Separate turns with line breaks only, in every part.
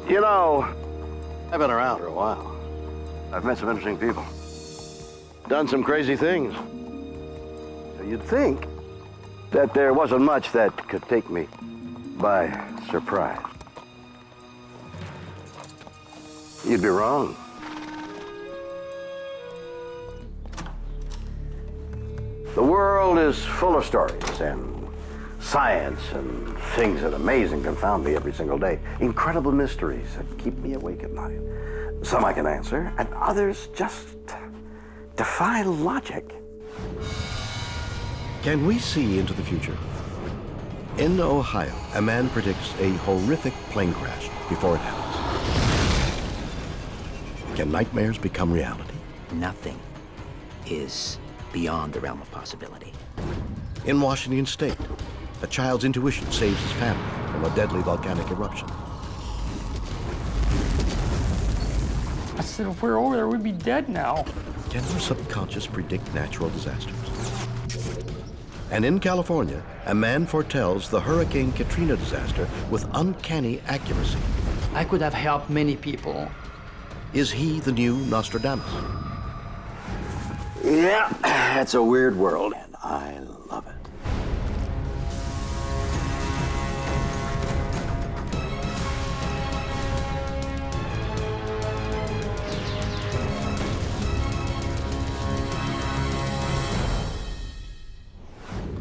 You know, I've been around for a while. I've met some interesting people. Done some crazy things. So you'd think that there wasn't much that could take me by surprise. You'd be wrong. The world is full of stories and science and things that amaze and confound me every single day. Incredible mysteries that keep me awake at night. Some I can answer, and others just defy logic.
Can we see into the future? In Ohio, a man predicts a horrific plane crash before it happens. Can nightmares become reality?
Nothing is beyond the realm of possibility.
In Washington State, a child's intuition saves his family from a deadly volcanic eruption.
I said, if we were over there, we'd be dead now.
Can our subconscious predict natural disasters? And in California, a man foretells the Hurricane Katrina disaster with uncanny accuracy.
I could have helped many people.
Is he the new Nostradamus?
Yeah, it's a weird world, and I love it.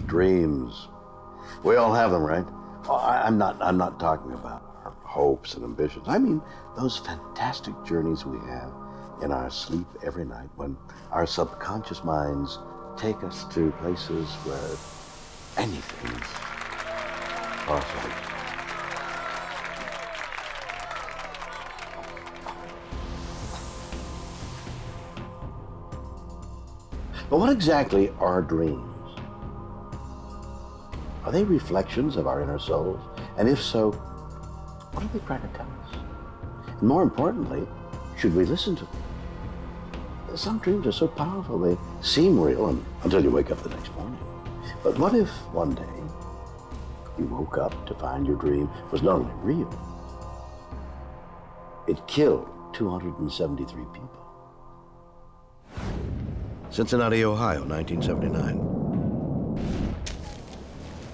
Dreams. We all have them, right? Oh, I'm not talking about our hopes and ambitions. I mean those fantastic journeys we have in our sleep every night when our subconscious minds take us to places where anything's possible. But what exactly are dreams? Are they reflections of our inner souls? And if so, what are they trying to tell us? And more importantly, should we listen to them? Some dreams are so powerful, they seem real until you wake up the next morning. But what if one day you woke up to find your dream was not only real, it killed 273 people?
Cincinnati, Ohio, 1979.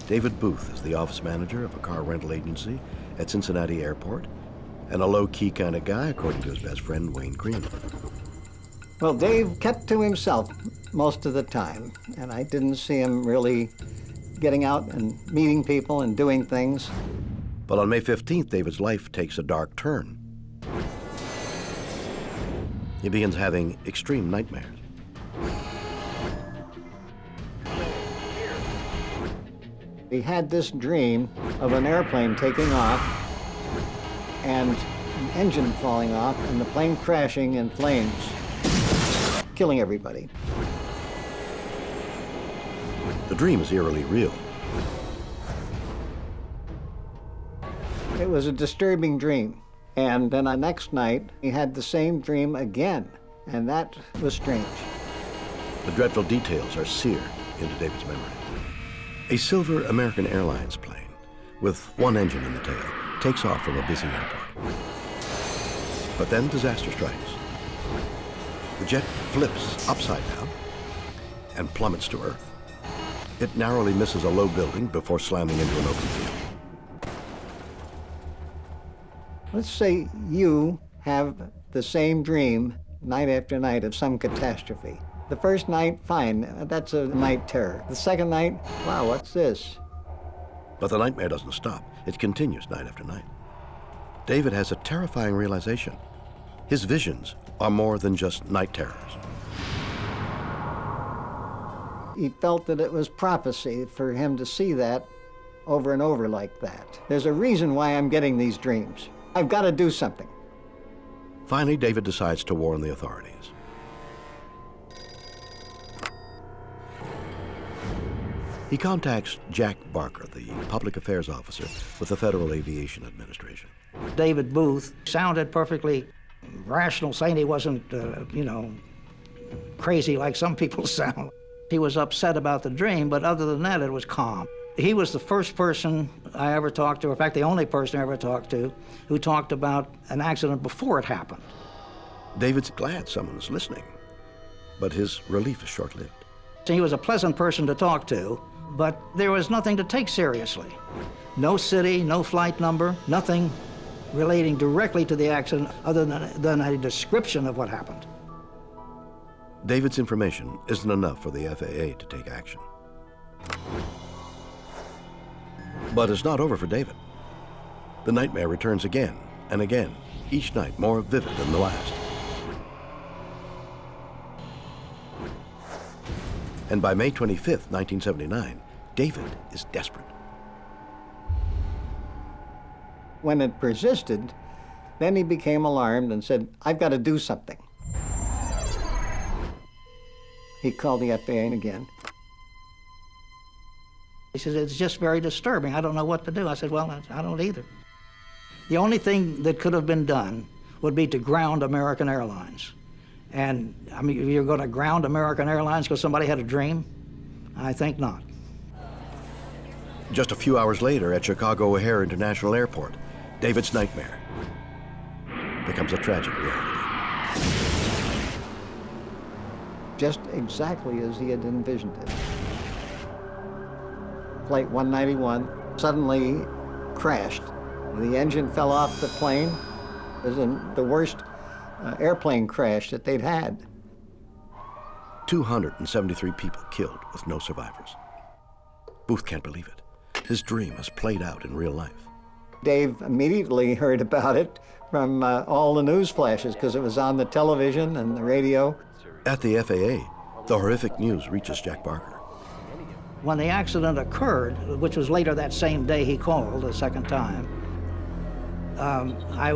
David Booth is the office manager of a car rental agency at Cincinnati Airport, and a low-key kind of guy, according to his best friend, Wayne Green.
Well, Dave kept to himself most of the time, and I didn't see him really getting out and meeting people and doing things.
But on May 15th, David's life takes a dark turn. He begins having extreme nightmares.
He had this dream of an airplane taking off and an engine falling off and the plane crashing in flames, killing everybody.
The dream is eerily real.
It was a disturbing dream. And then the next night, he had the same dream again, and that was strange.
The dreadful details are seared into David's memory. A silver American Airlines plane with one engine in the tail takes off from a busy airport. But then disaster strikes. The jet flips upside down and plummets to Earth. It narrowly misses a low building before slamming into an open field.
Let's say you have the same dream night after night of some catastrophe. The first night, fine, that's a night terror. The second night, wow, what's this?
But the nightmare doesn't stop. It continues night after night. David has a terrifying realization. His visions are more than just night terrors.
He felt that it was prophecy for him to see that over and over like that. There's a reason why I'm getting these dreams. I've got to do something.
Finally, David decides to warn the authorities. He contacts Jack Barker, the public affairs officer with the Federal Aviation Administration.
David Booth sounded perfectly rational, saying he wasn't, crazy like some people sound. He was upset about the dream, but other than that, it was calm. He was the first person I ever talked to, in fact, the only person I ever talked to, who talked about an accident before it happened.
David's glad someone is listening, but his relief is short-lived.
He was a pleasant person to talk to, but there was nothing to take seriously. No city, no flight number, nothing relating directly to the accident other than a description of what happened.
David's information isn't enough for the FAA to take action. But it's not over for David. The nightmare returns again and again, each night more vivid than the last. And by May 25th, 1979, David is desperate.
When it persisted, then he became alarmed and said, I've got to do something. He called the FAA again.
He said, it's just very disturbing. I don't know what to do. I said, well, I don't either. The only thing that could have been done would be to ground American Airlines. And, I mean, you're going to ground American Airlines because somebody had a dream? I think not.
Just a few hours later at Chicago O'Hare International Airport, David's nightmare becomes a tragic reality.
Just exactly as he had envisioned it. Flight 191 suddenly crashed. The engine fell off the plane. It was the worst airplane crash that they'd had.
273 people killed with no survivors. Booth can't believe it. His dream has played out in real life.
Dave immediately heard about it from all the news flashes because it was on the television and the radio.
At the FAA, the horrific news reaches Jack Barker.
When the accident occurred, which was later that same day he called a second time, I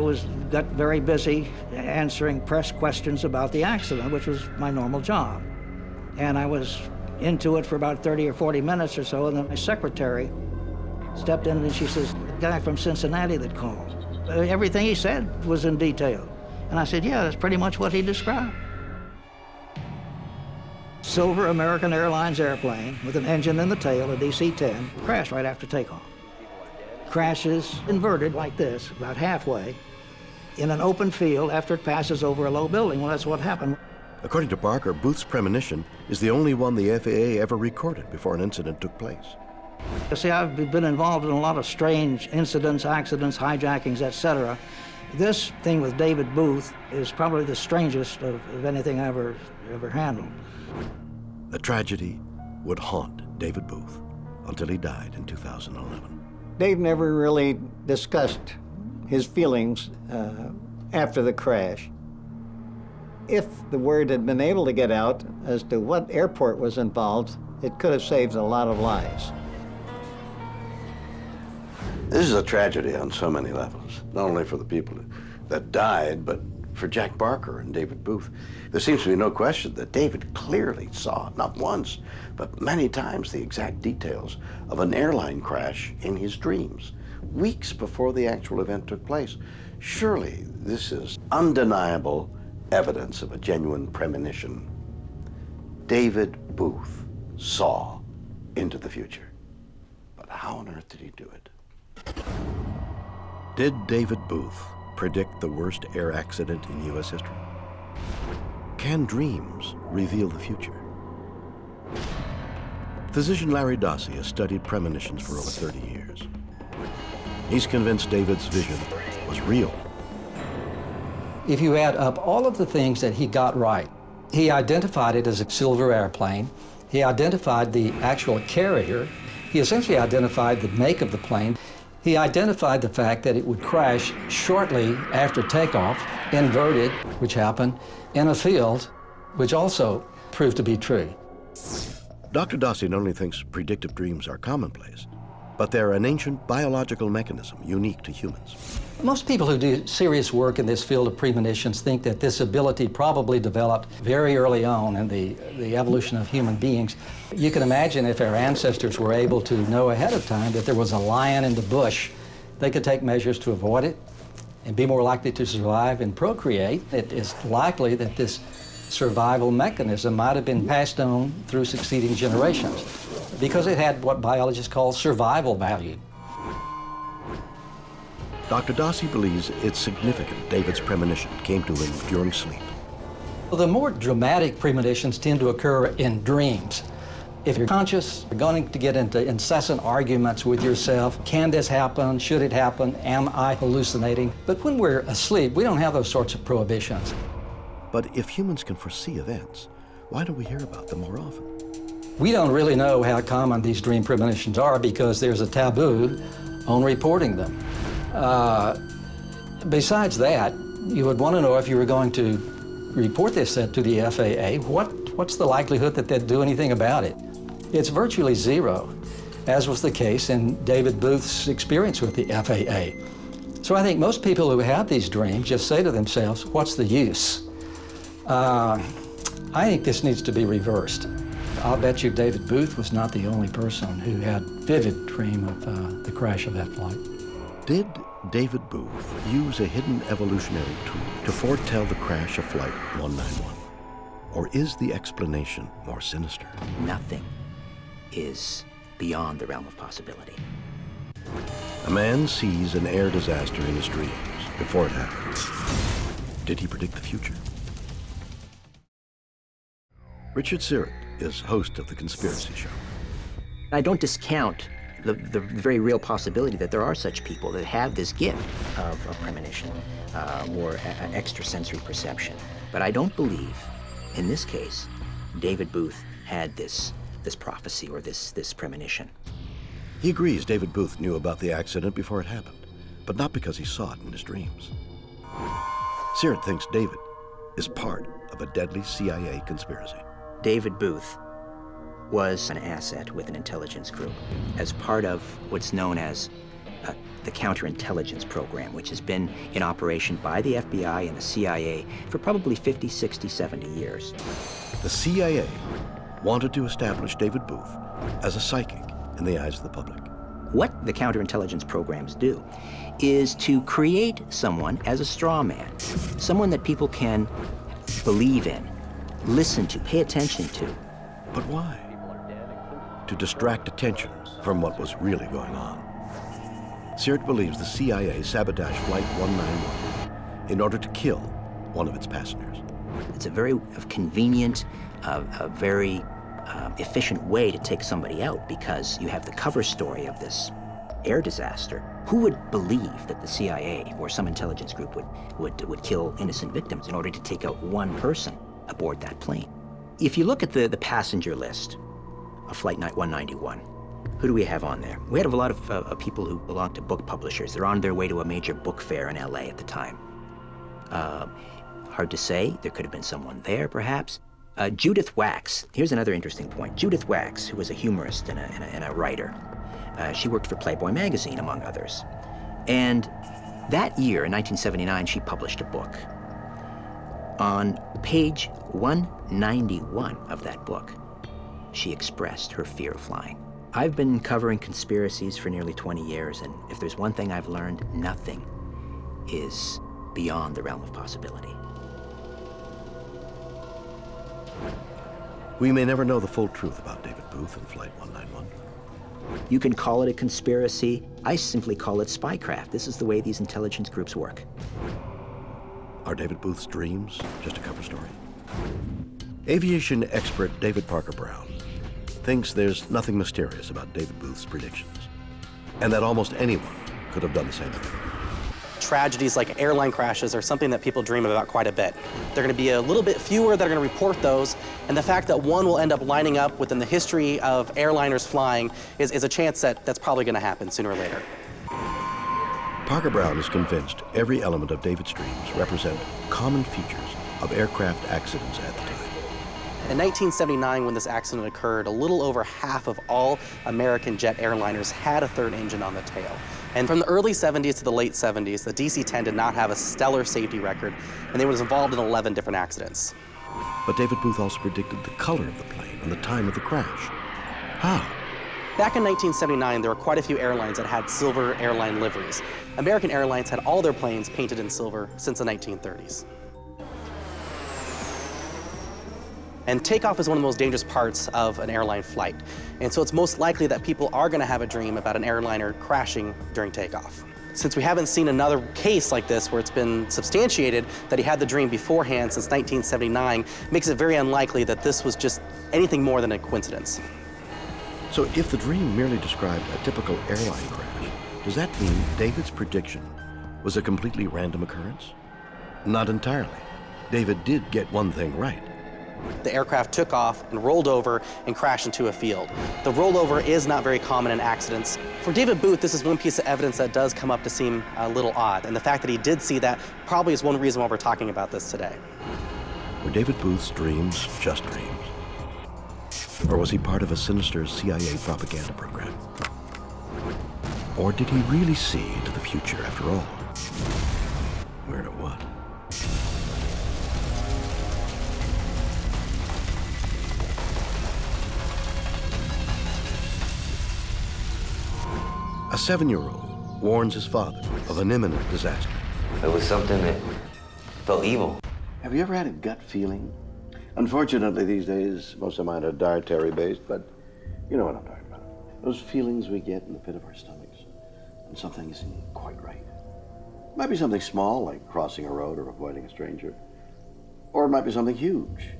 got very busy answering press questions about the accident, which was my normal job. And I was into it for about 30 or 40 minutes or so, and then my secretary stepped in and she says, the guy from Cincinnati that called. Everything he said was in detail. And I said, yeah, that's pretty much what he described. Silver American Airlines airplane with an engine in the tail, a DC-10, crashed right after takeoff. Crashes inverted like this, about halfway, in an open field after it passes over a low building. Well, that's what happened.
According to Barker, Booth's premonition is the only one the FAA ever recorded before an incident took place.
You see, I've been involved in a lot of strange incidents, accidents, hijackings, etc. This thing with David Booth is probably the strangest of anything I ever handled.
The tragedy would haunt David Booth until he died in 2011.
Dave never really discussed his feelings after the crash. If the word had been able to get out as to what airport was involved, it could have saved a lot of lives.
This is a tragedy on so many levels, not only for the people that died, but for Jack Barker and David Booth. There seems to be no question that David clearly saw, not once, but many times, the exact details of an airline crash in his dreams, weeks before the actual event took place. Surely this is undeniable evidence of a genuine premonition. David Booth saw into the future. But how on earth did he do it?
Did David Booth predict the worst air accident in U.S. history? Can dreams reveal the future? Physician Larry Dossey has studied premonitions for over 30 years. He's convinced David's vision was real.
If you add up all of the things that he got right, he identified it as a silver airplane. He identified the actual carrier. He essentially identified the make of the plane. He identified the fact that it would crash shortly after takeoff, inverted, which happened, in a field, which also proved to be true.
Dr. Dossey not only thinks predictive dreams are commonplace, but they're an ancient biological mechanism unique to humans.
Most people who do serious work in this field of premonitions think that this ability probably developed very early on in the evolution of human beings. You can imagine if our ancestors were able to know ahead of time that there was a lion in the bush, they could take measures to avoid it and be more likely to survive and procreate. It is likely that this survival mechanism might have been passed on through succeeding generations because it had what biologists call survival value.
Dr. Dossi believes it's significant David's premonition came to him during sleep.
Well, the more dramatic premonitions tend to occur in dreams. If you're conscious, you're going to get into incessant arguments with yourself. Can this happen? Should it happen? Am I hallucinating? But when we're asleep, we don't have those sorts of prohibitions.
But if humans can foresee events, why don't we hear about them more often?
We don't really know how common these dream premonitions are because there's a taboo on reporting them. Besides that, you would want to know if you were going to report this to the FAA, what's the likelihood that they'd do anything about it? It's virtually zero, as was the case in David Booth's experience with the FAA. So I think most people who have these dreams just say to themselves, what's the use? I think this needs to be reversed. I'll bet you David Booth was not the only person who had vivid dream of the crash of that flight.
Did David Booth use a hidden evolutionary tool to foretell the crash of Flight 191? Or is the explanation more sinister?
Nothing is beyond the realm of possibility.
A man sees an air disaster in his dreams before it happens. Did he predict the future? Richard Syrett is host of The Conspiracy Show.
I don't discount the very real possibility that there are such people that have this gift of premonition or extrasensory perception. But I don't believe, in this case, David Booth had this prophecy or this premonition.
He agrees David Booth knew about the accident before it happened, but not because he saw it in his dreams. Syrett thinks David is part of a deadly CIA conspiracy.
David Booth was an asset with an intelligence group as part of what's known as the counterintelligence program, which has been in operation by the FBI and the CIA for probably 50, 60, 70 years.
The CIA wanted to establish David Booth as a psychic in the eyes of the public.
What the counterintelligence programs do is to create someone as a straw man, someone that people can believe in, listen to, pay attention to.
But why? To distract attention from what was really going on. Syrett believes the CIA sabotaged Flight 191 in order to kill one of its passengers.
It's a very convenient, a very efficient way to take somebody out because you have the cover story of this air disaster. Who would believe that the CIA or some intelligence group would kill innocent victims in order to take out one person aboard that plane? If you look at the passenger list of Flight 191, who do we have on there? We had a lot of people who belong to book publishers. They're on their way to a major book fair in LA at the time. Hard to say. There could have been someone there, perhaps. Judith Wax. Here's another interesting point. Judith Wax, who was a humorist and a writer. She worked for Playboy magazine, among others. And that year, in 1979, she published a book. On page 191 of that book, she expressed her fear of flying. I've been covering conspiracies for nearly 20 years, and if there's one thing I've learned, nothing is beyond the realm of possibility.
We may never know the full truth about David Booth and Flight 191.
You can call it a conspiracy. I simply call it spycraft. This is the way these intelligence groups work.
Are David Booth's dreams just a cover story? Aviation expert David Parker Brown thinks there's nothing mysterious about David Booth's predictions, and that almost anyone could have done the same thing.
Tragedies like airline crashes are something that people dream about quite a bit. They're going to be a little bit fewer that are going to report those, and the fact that one will end up lining up within the history of airliners flying is a chance that's probably going to happen sooner or later.
Parker Brown is convinced every element of David's dreams represent common features of aircraft accidents at the time.
In 1979, when this accident occurred, a little over half of all American jet airliners had a third engine on the tail. And from the early 70s to the late 70s, the DC-10 did not have a stellar safety record, and they were involved in 11 different accidents.
But David Booth also predicted the color of the plane and the time of the crash. How?
Back in 1979, there were quite a few airlines that had silver airline liveries. American Airlines had all their planes painted in silver since the 1930s. And takeoff is one of the most dangerous parts of an airline flight. And so it's most likely that people are going to have a dream about an airliner crashing during takeoff. Since we haven't seen another case like this where it's been substantiated that he had the dream beforehand since 1979, makes it very unlikely that this was just anything more than a coincidence.
So if the dream merely described a typical airline crash, does that mean David's prediction was a completely random occurrence? Not entirely. David did get one thing right.
The aircraft took off and rolled over and crashed into a field. The rollover is not very common in accidents. For David Booth, this is one piece of evidence that does come up to seem a little odd, and the fact that he did see that probably is one reason why we're talking about this today.
Were David Booth's dreams just dreams? Or was he part of a sinister CIA propaganda program? Or did he really see into the future after all? Where to what? A 7-year-old warns his father of an imminent disaster.
It was something that felt evil.
Have you ever had a gut feeling? Unfortunately, these days, most of mine are dietary-based, but you know what I'm talking about. Those feelings we get in the pit of our stomachs when something isn't quite right. It might be something small, like crossing a road or avoiding a stranger. Or it might be something huge.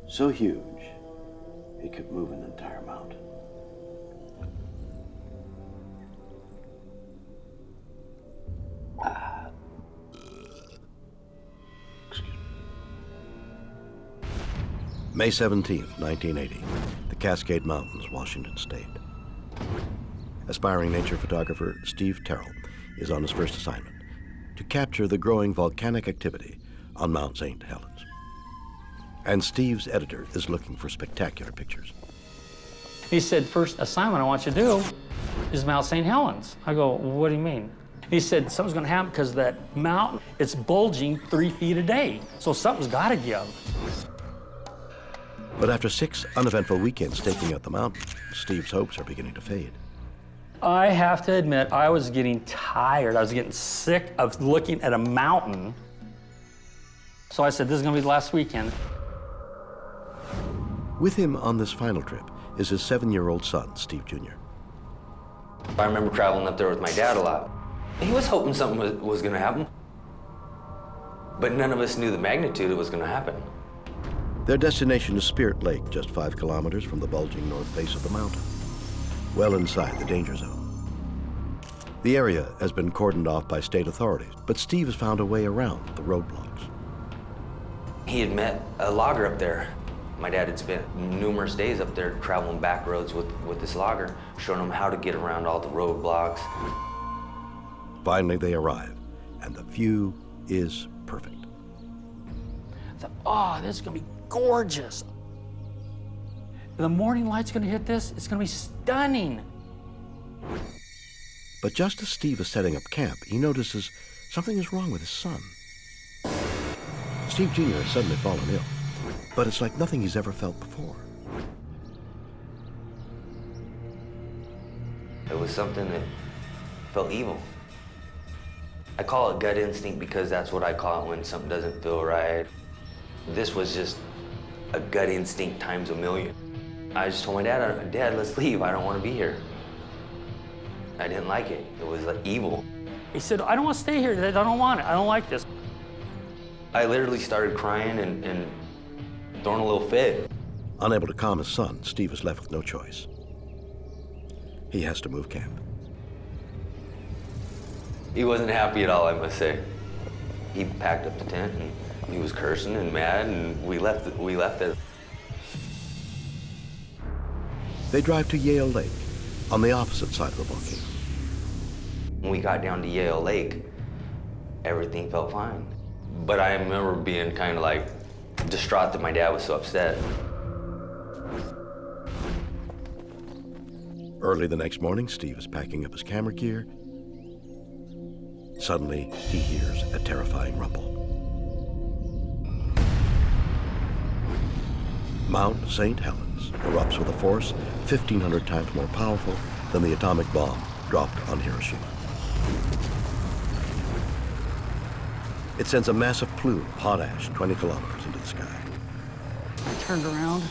So huge, it could move an entire mountain.
May 17th, 1980, the Cascade Mountains, Washington State. Aspiring nature photographer Steve Terrell is on his first assignment to capture the growing volcanic activity on Mount St. Helens. And Steve's editor is looking for spectacular pictures.
He said, first assignment I want you to do is Mount St. Helens. I go, what do you mean? He said, something's gonna happen because that mountain, it's bulging 3 feet a day. So something's gotta give.
But after 6 uneventful weekends staking out the mountain, Steve's hopes are beginning to fade.
I have to admit, I was getting tired. I was getting sick of looking at a mountain. So I said, this is gonna be the last weekend.
With him on this final trip is his 7-year-old son, Steve Jr.
I remember traveling up there with my dad a lot. He was hoping something was gonna happen, but none of us knew the magnitude it was gonna happen.
Their destination is Spirit Lake, just 5 kilometers from the bulging north face of the mountain, well inside the danger zone. The area has been cordoned off by state authorities, but Steve has found a way around the roadblocks.
He had met a logger up there. My dad had spent numerous days up there traveling back roads with this logger, showing him how to get around all the roadblocks.
Finally, they arrive, and the view is perfect.
I thought, oh, this is gonna be gorgeous. The morning light's gonna hit this, it's gonna be stunning.
But just as Steve is setting up camp, he notices something is wrong with his son. Steve Jr. has suddenly fallen ill, but it's like nothing he's ever felt before.
It was something that felt evil. I call it gut instinct because that's what I call it when something doesn't feel right. This was just a gut instinct times a million. I just told my dad, Dad, let's leave. I don't want to be here. I didn't like it. It was like evil.
He said, I don't want to stay here. I don't want it. I don't like this.
I literally started crying and throwing a little fit.
Unable to calm his son, Steve is left with no choice. He has to move camp.
He wasn't happy at all, I must say. He packed up the tent and he was cursing and mad, and we left it.
They drive to Yale Lake, on the opposite side of the volcano.
When we got down to Yale Lake, everything felt fine. But I remember being kind of like distraught that my dad was so upset.
Early the next morning, Steve is packing up his camera gear. Suddenly, he hears a terrifying rumble. Mount St. Helens erupts with a force 1,500 times more powerful than the atomic bomb dropped on Hiroshima. It sends a massive plume of hot ash 20 kilometers into the sky.
turned around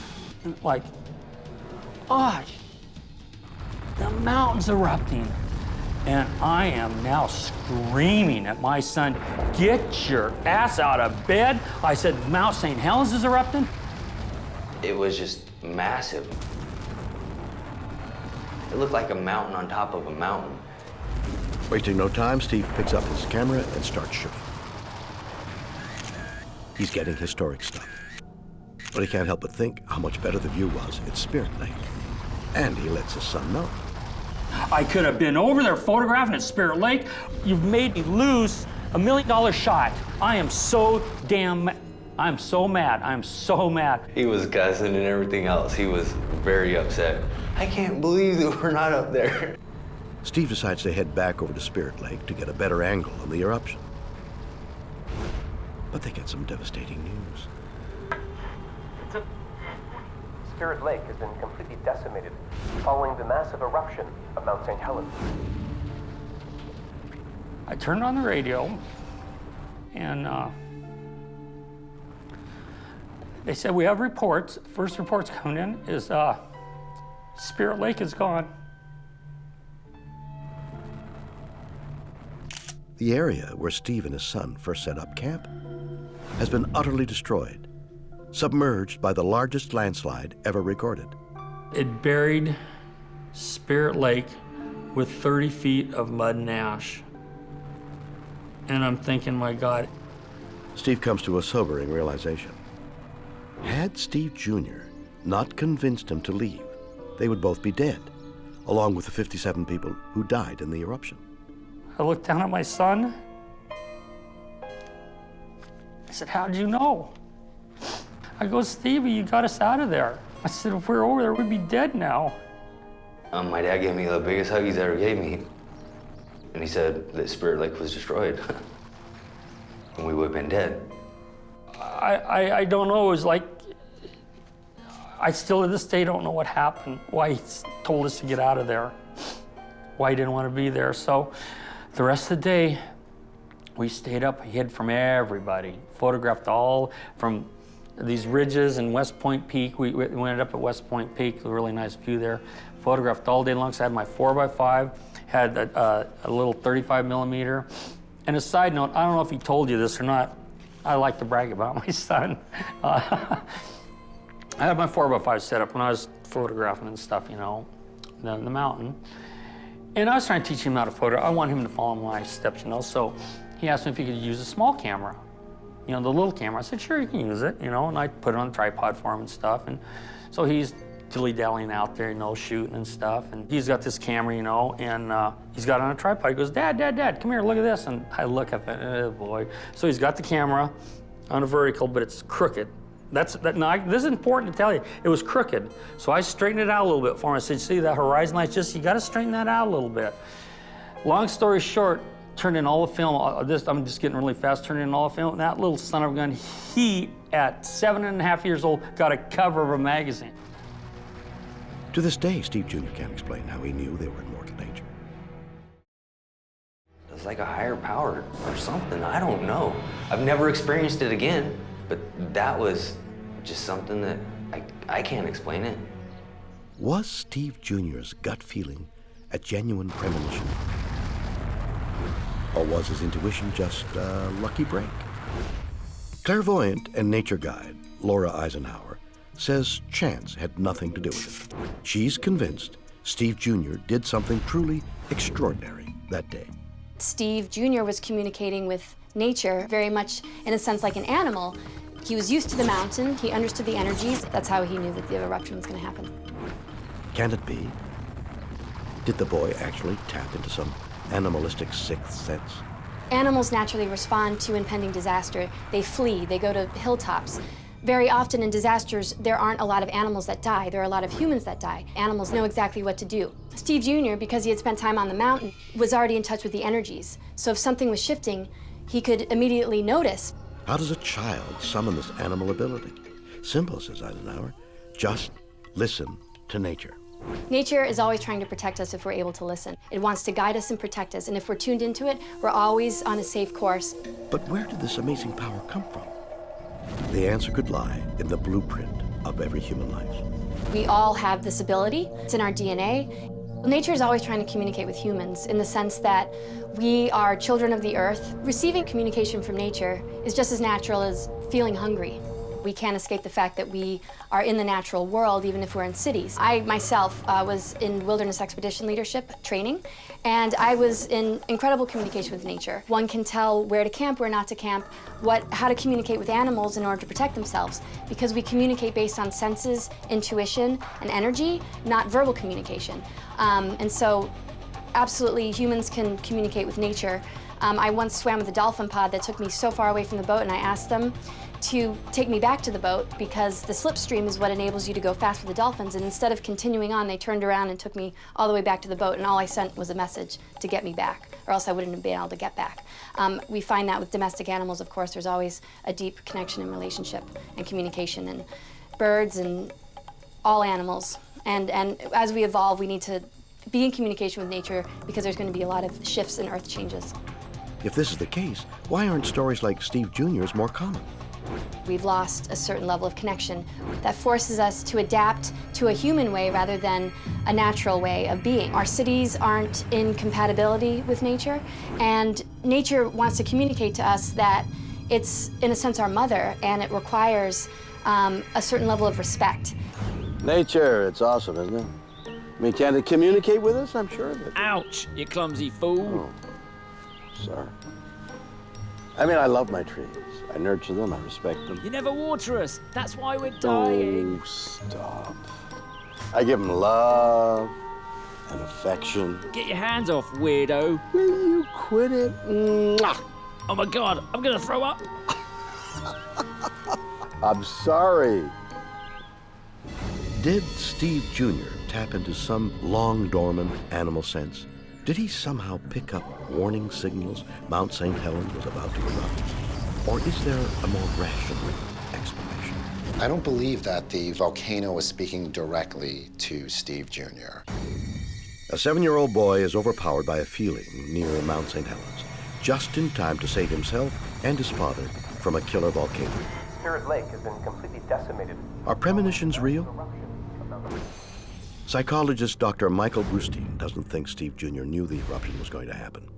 and like, oh, the mountain's erupting. And I am now screaming at my son, get your ass out of bed. I said, Mount St. Helens is erupting.
It was just massive. It looked like a mountain on top of a mountain.
Wasting no time, Steve picks up his camera and starts shooting. He's getting historic stuff. But he can't help but think how much better the view was at Spirit Lake. And he lets his son know.
I could have been over there photographing at Spirit Lake. You've made me lose $1 million shot. I am so damn I'm so mad. I'm so mad.
He was cussing and everything else. He was very upset. I can't believe that we're not up there.
Steve decides to head back over to Spirit Lake to get a better angle on the eruption. But they get some devastating news.
Spirit Lake has been completely decimated following the massive eruption of Mount St. Helens.
I turned on the radio, and they said, we have reports. First reports coming in is Spirit Lake is gone.
The area where Steve and his son first set up camp has been utterly destroyed, submerged by the largest landslide ever recorded.
It buried Spirit Lake with 30 feet of mud and ash. And I'm thinking, my God.
Steve comes to a sobering realization. Had Steve Jr. not convinced him to leave, they would both be dead, along with the 57 people who died in the eruption.
I looked down at my son. I said, how'd you know? I go, Stevie, you got us out of there. I said, if we were over there, we'd be dead now.
My dad gave me the biggest hug he's ever gave me. And he said that Spirit Lake was destroyed. And we would have been dead.
I don't know, it was like, I still to this day don't know what happened, why he told us to get out of there, why he didn't want to be there. So the rest of the day, we stayed up, hid from everybody, photographed all from these ridges and West Point Peak. We ended up at West Point Peak, a really nice view there. Photographed all day long, so I had my 4x5, had a little 35 millimeter. And a side note, I don't know if he told you this or not, I like to brag about my son. I had my 4x5 set up when I was photographing and stuff, you know, the mountain. And I was trying to teach him how to photo. I want him to follow my steps, you know, so he asked me if he could use a small camera, you know, the little camera. I said, sure, you can use it, you know, and I put it on the tripod for him and stuff. And so he's dilly-dallying out there, you know, shooting and stuff. And he's got this camera, you know, and he's got it on a tripod. He goes, Dad, come here, look at this. And I look at it, oh boy. So he's got the camera on a vertical, but it's crooked. This is important to tell you. It was crooked. So I straightened it out a little bit for him. I said, see that horizon line? You got to straighten that out a little bit. Long story short, turned in all the film. I'm just getting really fast, turned in all the film. And that little son of a gun, he, at 7.5 years old, got a cover of a magazine.
To this day, Steve Jr. can't explain how he knew they were in mortal danger.
It's like a higher power or something, I don't know. I've never experienced it again, but that was just something that I can't explain it.
Was Steve Jr.'s gut feeling a genuine premonition? Or was his intuition just a lucky break? Clairvoyant and nature guide Laura Eisenhower says chance had nothing to do with it. She's convinced Steve Jr. did something truly extraordinary that day.
Steve Jr. was communicating with nature very much in a sense like an animal. He was used to the mountain, he understood the energies. That's how he knew that the eruption was going to happen.
Can it be? Did the boy actually tap into some animalistic sixth sense?
Animals naturally respond to impending disaster. They flee, they go to hilltops. Very often in disasters, there aren't a lot of animals that die. There are a lot of humans that die. Animals know exactly what to do. Steve Jr., because he had spent time on the mountain, was already in touch with the energies. So if something was shifting, he could immediately notice.
How does a child summon this animal ability? Simple, says Eisenhower. Just listen to nature.
Nature is always trying to protect us if we're able to listen. It wants to guide us and protect us, and if we're tuned into it, we're always on a safe course.
But where did this amazing power come from? The answer could lie in the blueprint of every human life.
We all have this ability. It's in our DNA. Nature is always trying to communicate with humans in the sense that we are children of the earth. Receiving communication from nature is just as natural as feeling hungry. We can't escape the fact that we are in the natural world, even if we're in cities. I myself was in wilderness expedition leadership training, and I was in incredible communication with nature. One can tell where to camp, where not to camp, how to communicate with animals in order to protect themselves, because we communicate based on senses, intuition, and energy, not verbal communication. And so, absolutely, humans can communicate with nature. I once swam with a dolphin pod that took me so far away from the boat, and I asked them to take me back to the boat because the slipstream is what enables you to go fast with the dolphins. And instead of continuing on, they turned around and took me all the way back to the boat, and all I sent was a message to get me back, or else I wouldn't have been able to get back. We find that with domestic animals, of course, there's always a deep connection and relationship and communication, and birds and all animals. And as we evolve, we need to be in communication with nature because there's going to be a lot of shifts and earth changes.
If this is the case, why aren't stories like Steve Jr.'s more common?
We've lost a certain level of connection that forces us to adapt to a human way rather than a natural way of being. Our cities aren't in compatibility with nature, and nature wants to communicate to us that it's, in a sense, our mother, and it requires a certain level of respect.
Nature, it's awesome, isn't it? I mean, can it communicate with us? I'm sure of it.
Ouch, you clumsy fool.
Oh, sorry. I mean, I love my trees. I nurture them, I respect them.
You never water us. That's why we're dying.
Oh, stop. I give them love and affection.
Get your hands off, weirdo.
Will you quit it? Mwah!
Oh my God, I'm gonna throw up.
I'm sorry.
Did Steve Jr. tap into some long-dormant animal sense? Did he somehow pick up warning signals Mount St. Helens was about to erupt? Or is there a more rational explanation?
I don't believe that the volcano was speaking directly to Steve Jr.
A 7-year-old boy is overpowered by a feeling near Mount St. Helens, just in time to save himself and his father from a killer volcano.
Spirit Lake has been completely decimated.
Are premonitions real? Psychologist Dr. Michael Brustein doesn't think Steve Jr. knew the eruption was going to happen.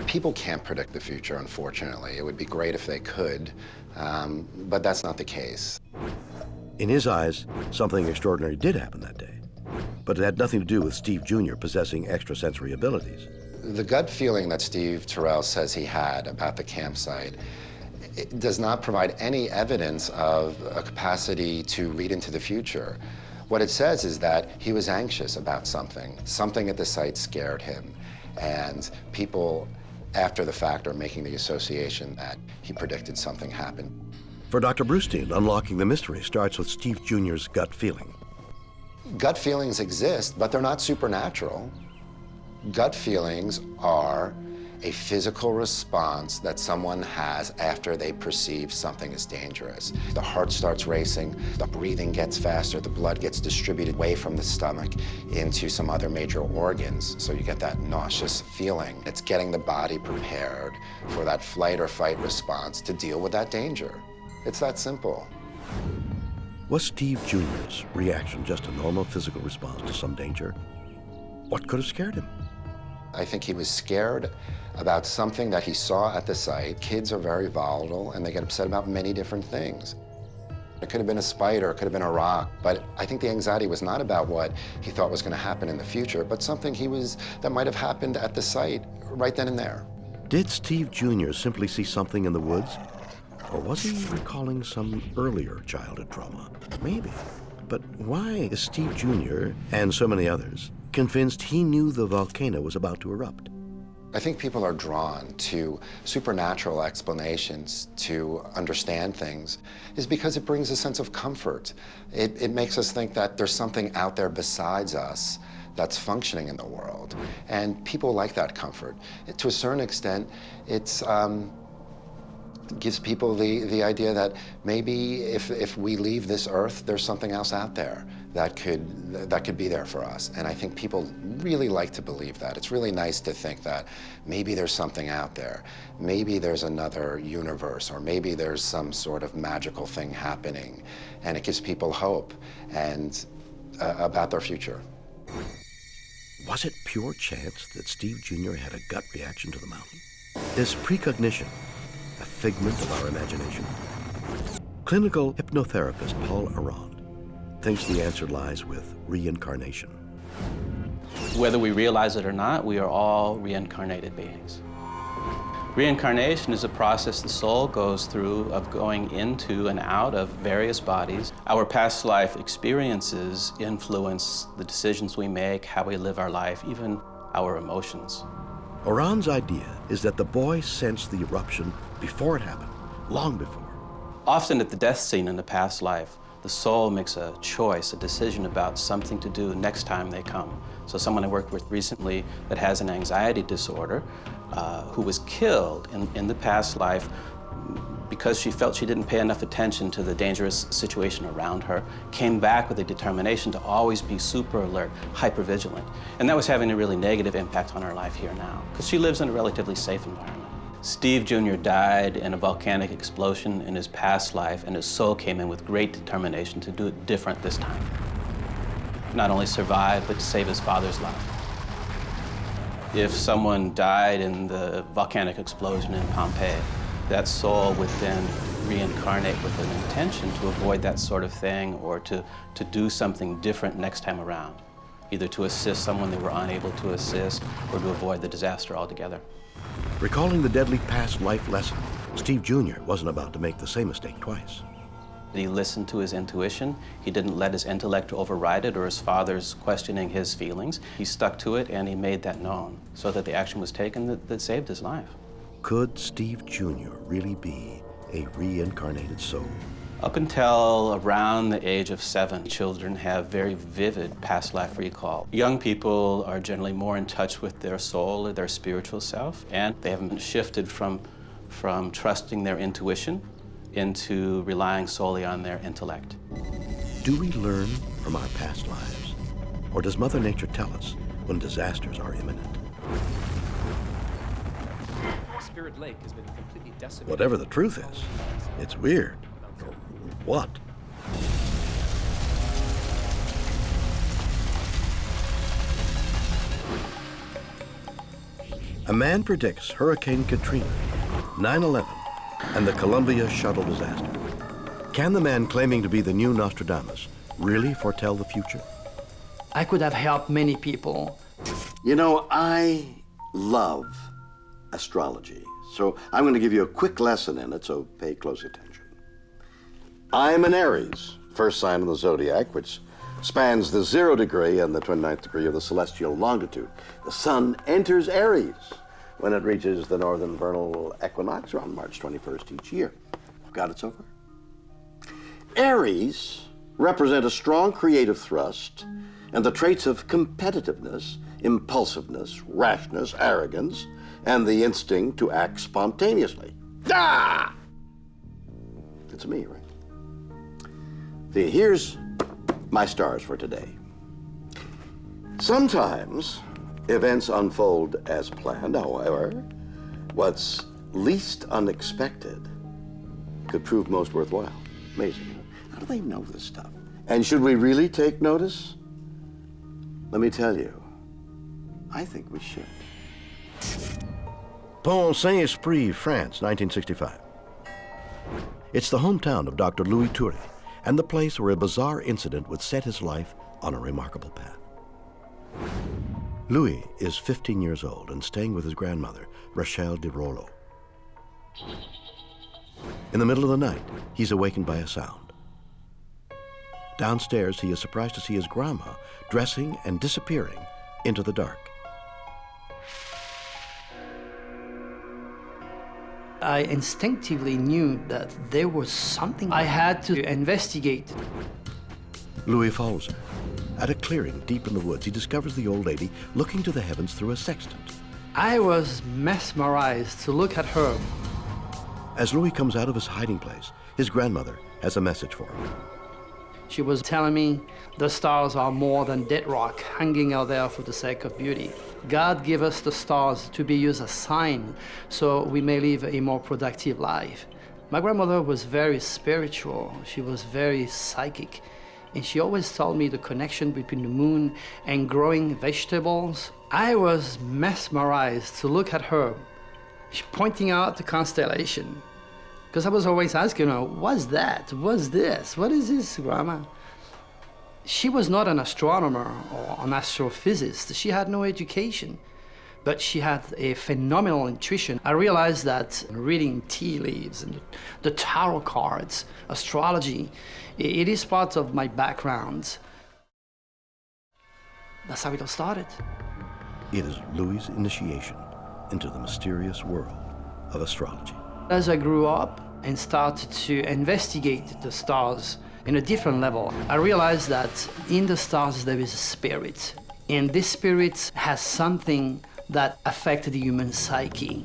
People can't predict the future, unfortunately. It would be great if they could, but that's not the case.
In his eyes, something extraordinary did happen that day, but it had nothing to do with Steve Jr. possessing extrasensory abilities.
The gut feeling that Steve Terrell says he had about the campsite, it does not provide any evidence of a capacity to read into the future. What it says is that he was anxious about something. Something at the site scared him, and people after the fact are making the association that he predicted something happened.
For Dr. Brustein, unlocking the mystery starts with Steve Jr.'s gut feeling.
Gut feelings exist, but they're not supernatural. Gut feelings are a physical response that someone has after they perceive something is dangerous. The heart starts racing, the breathing gets faster, the blood gets distributed away from the stomach into some other major organs, so you get that nauseous feeling. It's getting the body prepared for that flight or fight response to deal with that danger. It's that simple.
Was Steve Jr.'s reaction just a normal physical response to some danger? What could have scared him?
I think he was scared about something that he saw at the site. Kids are very volatile and they get upset about many different things. It could have been a spider, it could have been a rock, but I think the anxiety was not about what he thought was going to happen in the future, but something that might have happened at the site right then and there.
Did Steve Jr. simply see something in the woods? Or was he recalling some earlier childhood trauma? Maybe. But why is Steve Jr. and so many others convinced he knew the volcano was about to erupt?
I think people are drawn to supernatural explanations to understand things is because it brings a sense of comfort. It makes us think that there's something out there besides us that's functioning in the world. And people like that comfort. To a certain extent, it's gives people the idea that maybe if we leave this earth, there's something else out there. that could be there for us. And I think people really like to believe that. It's really nice to think that maybe there's something out there. Maybe there's another universe, or maybe there's some sort of magical thing happening. And it gives people hope and about their future.
Was it pure chance that Steve Jr. had a gut reaction to the mountain? Is precognition a figment of our imagination? Clinical hypnotherapist Paul Arand thinks the answer lies with reincarnation.
Whether we realize it or not, we are all reincarnated beings. Reincarnation is a process the soul goes through of going into and out of various bodies. Our past life experiences influence the decisions we make, how we live our life, even our emotions.
Arand's idea is that the boy sensed the eruption before it happened, long before.
Often at the death scene in the past life, the soul makes a choice, a decision about something to do next time they come. So someone I worked with recently that has an anxiety disorder, who was killed in the past life because she felt she didn't pay enough attention to the dangerous situation around her, came back with a determination to always be super alert, hypervigilant. And that was having a really negative impact on her life here now, because she lives in a relatively safe environment. Steve Jr. died in a volcanic explosion in his past life, and his soul came in with great determination to do it different this time. Not only survive, but to save his father's life. If someone died in the volcanic explosion in Pompeii, that soul would then reincarnate with an intention to avoid that sort of thing, or to do something different next time around, either to assist someone they were unable to assist or to avoid the disaster altogether.
Recalling the deadly past life lesson, Steve Jr. wasn't about to make the same mistake twice.
He listened to his intuition. He didn't let his intellect override it or his father's questioning his feelings. He stuck to it, and he made that known so that the action was taken that saved his life.
Could Steve Jr. really be a reincarnated soul?
Up until around the age of 7, children have very vivid past life recall. Young people are generally more in touch with their soul or their spiritual self, and they haven't shifted from trusting their intuition into relying solely on their intellect.
Do we learn from our past lives? Or does Mother Nature tell us when disasters are imminent?
Spirit Lake has been completely decimated.
Whatever the truth is, it's weird. Or what? A man predicts Hurricane Katrina, 9/11, and the Columbia shuttle disaster. Can the man claiming to be the new Nostradamus really foretell the future?
I could have helped many people.
You know, I love astrology, so I'm going to give you a quick lesson in it, so pay close attention. I'm an Aries, first sign of the zodiac, which spans the 0 degree and the 29th degree of the celestial longitude. The sun enters Aries when it reaches the northern vernal equinox around March 21st each year. Got it so far? Aries represent a strong creative thrust and the traits of competitiveness, impulsiveness, rashness, arrogance, and the instinct to act spontaneously. Ah! It's me, right? See, here's my stars for today. Sometimes events unfold as planned. However, what's least unexpected could prove most worthwhile. Amazing, huh? How do they know this stuff? And should we really take notice? Let me tell you, I think we should.
Pont Saint-Esprit, France, 1965. It's the hometown of Dr. Louis Tury, and the place where a bizarre incident would set his life on a remarkable path. Louis is 15 years old and staying with his grandmother, Rachel de Rollo. In the middle of the night, he's awakened by a sound. Downstairs, he is surprised to see his grandma dressing and disappearing into the dark.
I instinctively knew that there was something I had to investigate.
Louis follows her. At a clearing deep in the woods, he discovers the old lady looking to the heavens through a sextant.
I was mesmerized to look at her.
As Louis comes out of his hiding place, his grandmother has a message for him.
She was telling me the stars are more than dead rock hanging out there for the sake of beauty. God gave us the stars to be used as sign so we may live a more productive life. My grandmother was very spiritual. She was very psychic. And she always told me the connection between the moon and growing vegetables. I was mesmerized to look at her, pointing out the constellation. Because I was always asking her, what's that? What's this? What is this, Grandma? She was not an astronomer or an astrophysicist. She had no education, but she had a phenomenal intuition. I realized that reading tea leaves and the tarot cards, astrology, it is part of my background. That's how it all started.
It is Louis' initiation into the mysterious world of astrology.
As I grew up and started to investigate the stars in a different level, I realized that in the stars there is a spirit. And this spirit has something that affects the human psyche.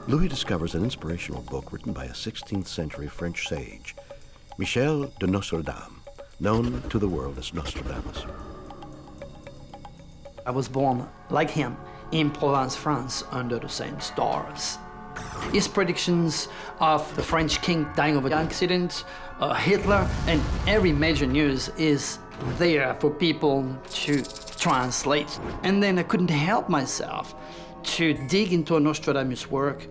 Louis discovers an inspirational book written by a 16th century French sage, Michel de Nostradamus, known to the world as Nostradamus.
I was born, like him, in Provence, France, under the same stars. His predictions of the French king dying of an accident, Hitler, and every major news is there for people to translate. And then I couldn't help myself to dig into Nostradamus' work.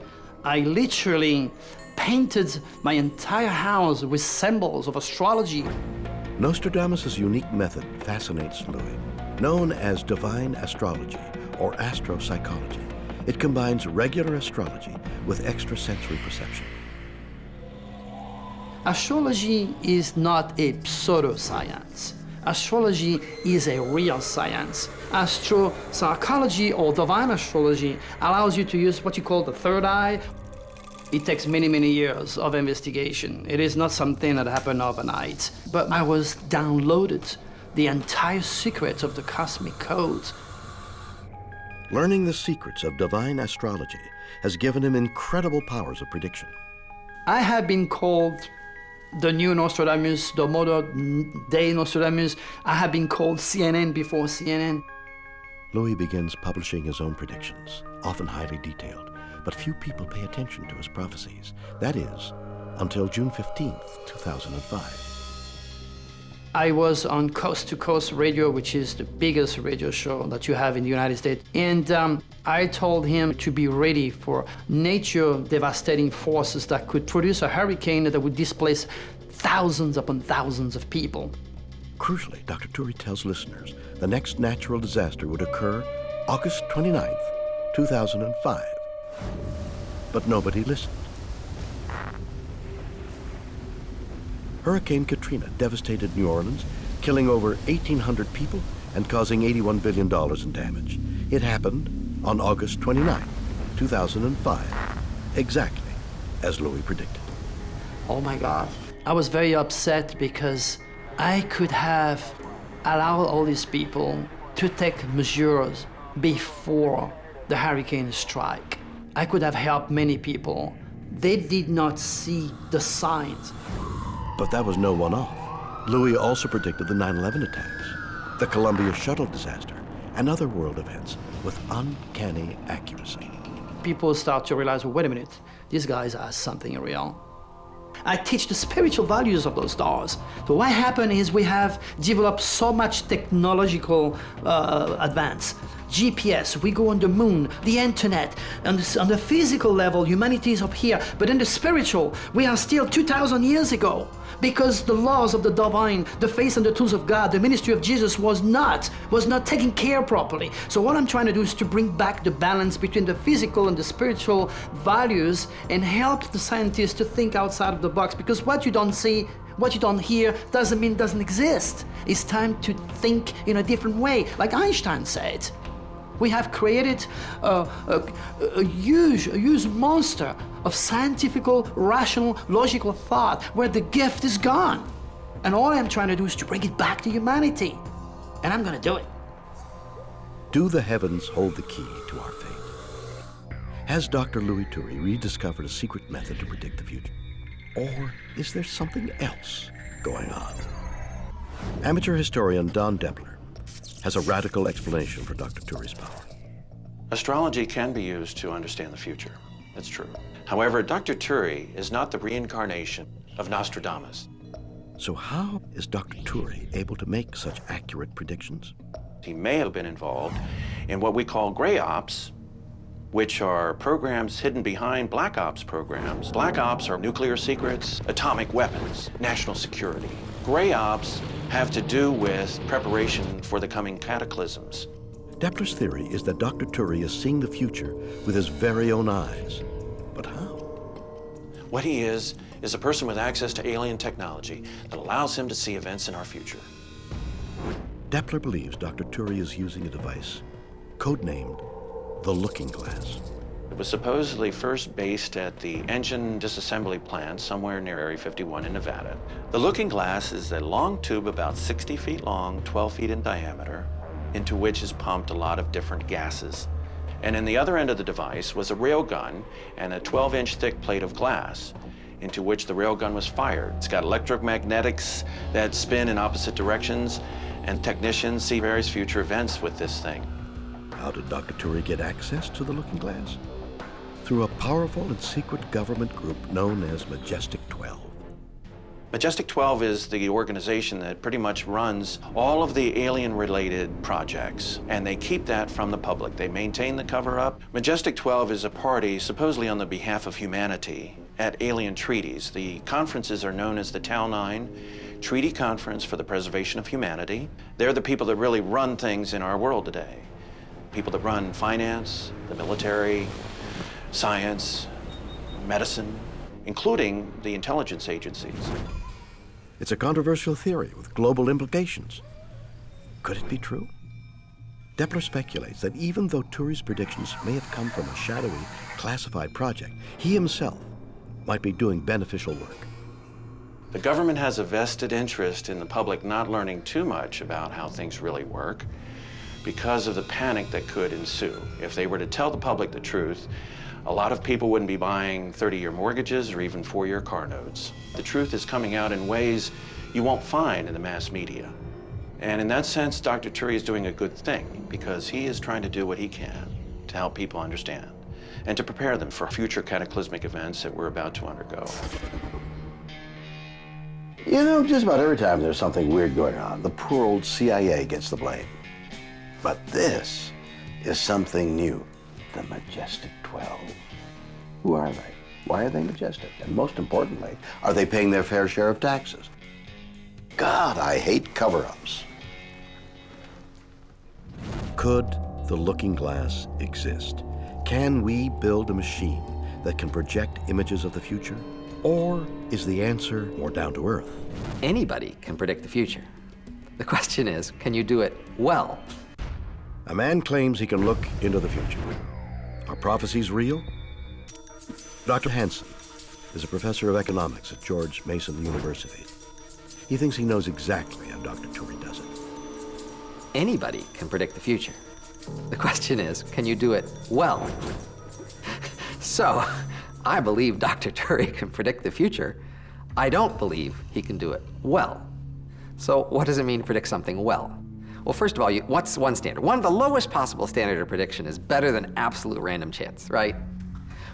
I literally painted my entire house with symbols of astrology.
Nostradamus' unique method fascinates Louis, known as divine astrology or astropsychology. It combines regular astrology with extrasensory perception.
Astrology is not a pseudoscience. Astrology is a real science. Astropsychology or divine astrology allows you to use what you call the third eye. It takes many, many years of investigation. It is not something that happened overnight. But I was downloaded the entire secrets of the cosmic code.
Learning the secrets of divine astrology has given him incredible powers of prediction.
I have been called the new Nostradamus, the modern day Nostradamus. I have been called CNN before CNN.
Louis begins publishing his own predictions, often highly detailed, but few people pay attention to his prophecies. That is, until June 15th, 2005.
I was on Coast to Coast Radio, which is the biggest radio show that you have in the United States. And I told him to be ready for nature devastating forces that could produce a hurricane that would displace thousands upon thousands of people.
Crucially, Dr. Tury tells listeners the next natural disaster would occur August 29th, 2005. But nobody listened. Hurricane Katrina devastated New Orleans, killing over 1,800 people and causing $81 billion in damage. It happened on August 29, 2005, exactly as Louis predicted.
Oh my God. I was very upset because I could have allowed all these people to take measures before the hurricane strike. I could have helped many people. They did not see the signs.
But that was no one-off. Louis also predicted the 9/11 attacks, the Columbia shuttle disaster, and other world events with uncanny accuracy.
People start to realize, well, wait a minute, these guys are something real. I teach the spiritual values of those stars. So what happened is we have developed so much technological advance. GPS, we go on the moon, the internet, on the physical level, humanity is up here, but in the spiritual, we are still 2,000 years ago. Because the laws of the divine, the face and the tools of God, the ministry of Jesus was not taken care properly. So what I'm trying to do is to bring back the balance between the physical and the spiritual values and help the scientists to think outside of the box. Because what you don't see, what you don't hear, doesn't mean it doesn't exist. It's time to think in a different way, like Einstein said. We have created a huge monster of scientific, rational, logical thought where the gift is gone. And all I'm trying to do is to bring it back to humanity. And I'm gonna do it.
Do the heavens hold the key to our fate? Has Dr. Louis Tury rediscovered a secret method to predict the future? Or is there something else going on? Amateur historian Don Depler has a radical explanation for Dr. Tury's power.
Astrology can be used to understand the future. That's true. However, Dr. Tury is not the reincarnation of Nostradamus.
So how is Dr. Tury able to make such accurate predictions?
He may have been involved in what we call gray ops, which are programs hidden behind black ops programs. Black ops are nuclear secrets, atomic weapons, national security. Gray ops have to do with preparation for the coming cataclysms.
Depler's theory is that Dr. Tury is seeing the future with his very own eyes. But how?
What he is a person with access to alien technology that allows him to see events in our future.
Depler believes Dr. Tury is using a device codenamed the Looking Glass.
It was supposedly first based at the engine disassembly plant somewhere near Area 51 in Nevada. The Looking Glass is a long tube about 60 feet long, 12 feet in diameter, into which is pumped a lot of different gases. And in the other end of the device was a railgun and a 12-inch thick plate of glass into which the railgun was fired. It's got electromagnetics that spin in opposite directions, and technicians see various future events with this thing.
How did Dr. Tury get access to the Looking Glass? Through a powerful and secret government group known as Majestic 12.
Majestic 12 is the organization that pretty much runs all of the alien-related projects, and they keep that from the public. They maintain the cover-up. Majestic 12 is a party supposedly on the behalf of humanity at alien treaties. The conferences are known as the Tau 9 Treaty Conference for the Preservation of Humanity. They're the people that really run things in our world today. People that run finance, the military, science, medicine, including the intelligence agencies.
It's a controversial theory with global implications. Could it be true? Depler speculates that even though Tury's predictions may have come from a shadowy, classified project, he himself might be doing beneficial work.
The government has a vested interest in the public not learning too much about how things really work because of the panic that could ensue. If they were to tell the public the truth, a lot of people wouldn't be buying 30-year mortgages or even 4-year car notes. The truth is coming out in ways you won't find in the mass media. And in that sense, Dr. Tury is doing a good thing because he is trying to do what he can to help people understand and to prepare them for future cataclysmic events that we're about to undergo.
You know, just about every time there's something weird going on, the poor old CIA gets the blame. But this is something new. The Majestic 12. Who are they? Why are they majestic? And most importantly, are they paying their fair share of taxes? God, I hate cover-ups.
Could the Looking Glass exist? Can we build a machine that can project images of the future? Or is the answer more down to earth?
Anybody can predict the future. The question is, can you do it well?
A man claims he can look into the future. Are prophecies real? Dr. Hansen is a professor of economics at George Mason University. He thinks he knows exactly how Dr. Tury does it.
Anybody can predict the future. The question is, can you do it well? So, I believe Dr. Tury can predict the future. I don't believe he can do it well. So what does it mean to predict something well? Well, first of all, what's one standard? The lowest possible standard of prediction is better than absolute random chance, right?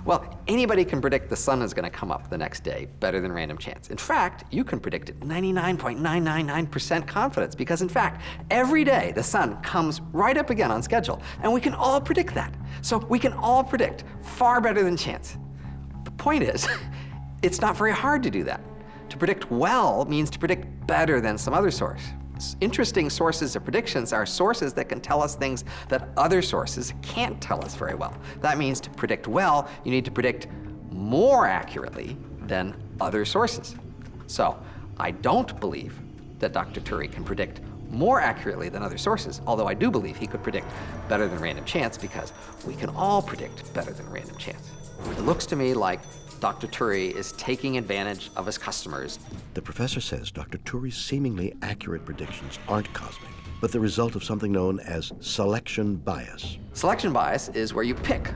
Well, anybody can predict the sun is going to come up the next day better than random chance. In fact, you can predict it 99.999% confidence because, in fact, every day the sun comes right up again on schedule, and we can all predict that. So we can all predict far better than chance. The point is, it's not very hard to do that. To predict well means to predict better than some other source. Interesting sources of predictions are sources that can tell us things that other sources can't tell us very well. That means to predict well, you need to predict more accurately than other sources. So I don't believe that Dr. Tury can predict more accurately than other sources, although I do believe he could predict better than random chance because we can all predict better than random chance. It looks to me like Dr. Tury is taking advantage of his customers.
The professor says Dr. Tury's seemingly accurate predictions aren't cosmic, but the result of something known as selection bias.
Selection bias is where you pick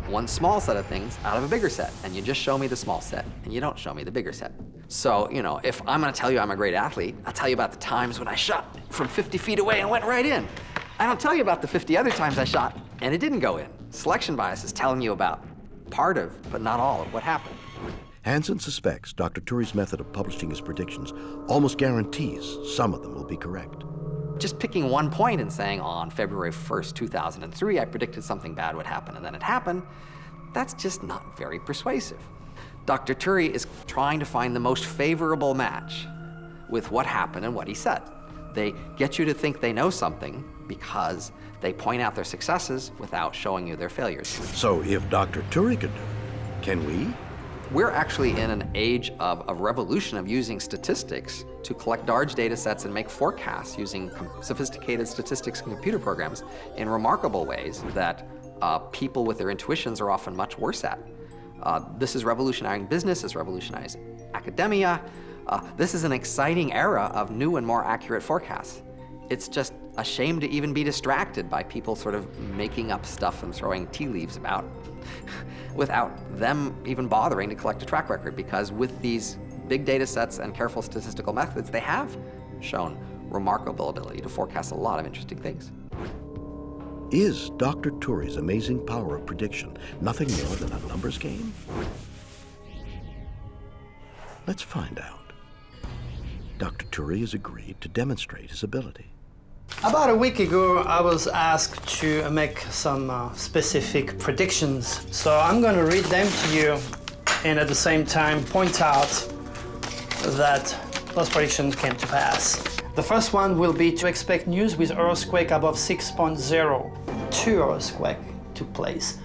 one small set of things out of a bigger set, and you just show me the small set, and you don't show me the bigger set. So, you know, if I'm gonna tell you I'm a great athlete, I'll tell you about the times when I shot from 50 feet away and went right in. I don't tell you about the 50 other times I shot and it didn't go in. Selection bias is telling you about part of, but not all of what happened.
Hansen suspects Dr. Tury's method of publishing his predictions almost guarantees some of them will be correct.
Just picking one point and saying, on February 1st, 2003, I predicted something bad would happen and then it happened, that's just not very persuasive. Dr. Tury is trying to find the most favorable match with what happened and what he said. They get you to think they know something because they point out their successes without showing you their failures.
So if Dr. Tury could do it, can we?
We're actually in an age of a revolution of using statistics to collect large data sets and make forecasts using sophisticated statistics and computer programs in remarkable ways that people with their intuitions are often much worse at. This is revolutionizing business, it's revolutionizing academia. This is an exciting era of new and more accurate forecasts. It's just a shame to even be distracted by people sort of making up stuff and throwing tea leaves about without them even bothering to collect a track record, because with these big data sets and careful statistical methods, they have shown remarkable ability to forecast a lot of interesting things.
Is Dr. Tury's amazing power of prediction nothing more than a numbers game? Let's find out. Dr. Tury has agreed to demonstrate his ability.
About a week ago, I was asked to make some specific predictions. So I'm going to read them to you and at the same time point out that those predictions came to pass. The first one will be to expect news with earthquake above 6.0. 2 earthquakes took place.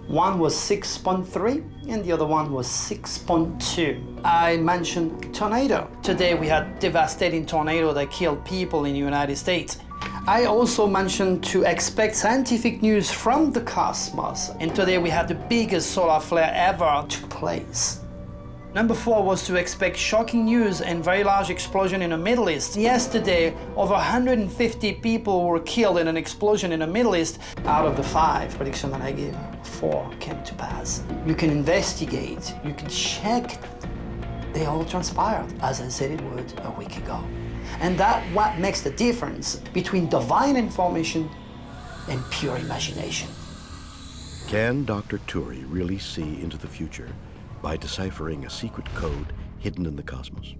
One was 6.3 and the other one was 6.2. I mentioned tornado. Today we had devastating tornado that killed people in the United States. I also mentioned to expect scientific news from the cosmos, and today we had the biggest solar flare ever took place. Number 4 was to expect shocking news and very large explosion in the Middle East. Yesterday, over 150 people were killed in an explosion in the Middle East. Out of the 5 predictions that I gave, 4 came to pass. You can investigate, you can check. They all transpired, as I said it would a week ago. And that's what makes the difference between divine information and pure imagination.
Can Dr. Tury really see into the future by deciphering a secret code hidden in the cosmos?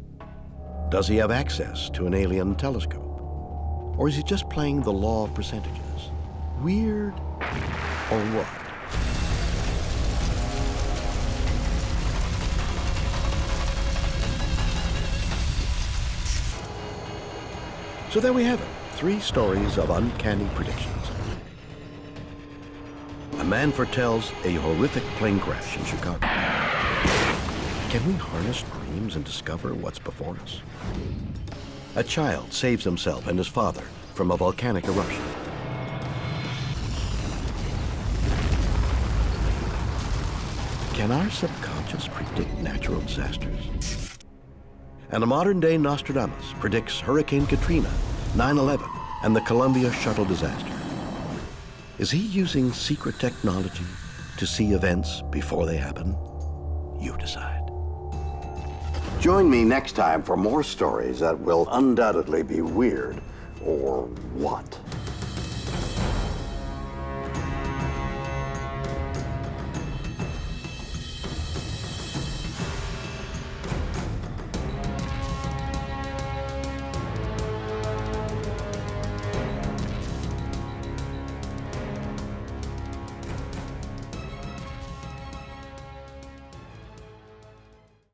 Does he have access to an alien telescope? Or is he just playing the law of percentages? Weird or what? So there we have it, 3 stories of uncanny predictions. A man foretells a horrific plane crash in Chicago. Can we harness dreams and discover what's before us? A child saves himself and his father from a volcanic eruption. Can our subconscious predict natural disasters? And a modern-day Nostradamus predicts Hurricane Katrina, 9/11, and the Columbia shuttle disaster. Is he using secret technology to see events before they happen? You decide.
Join me next time for more stories that will undoubtedly be weird, or what?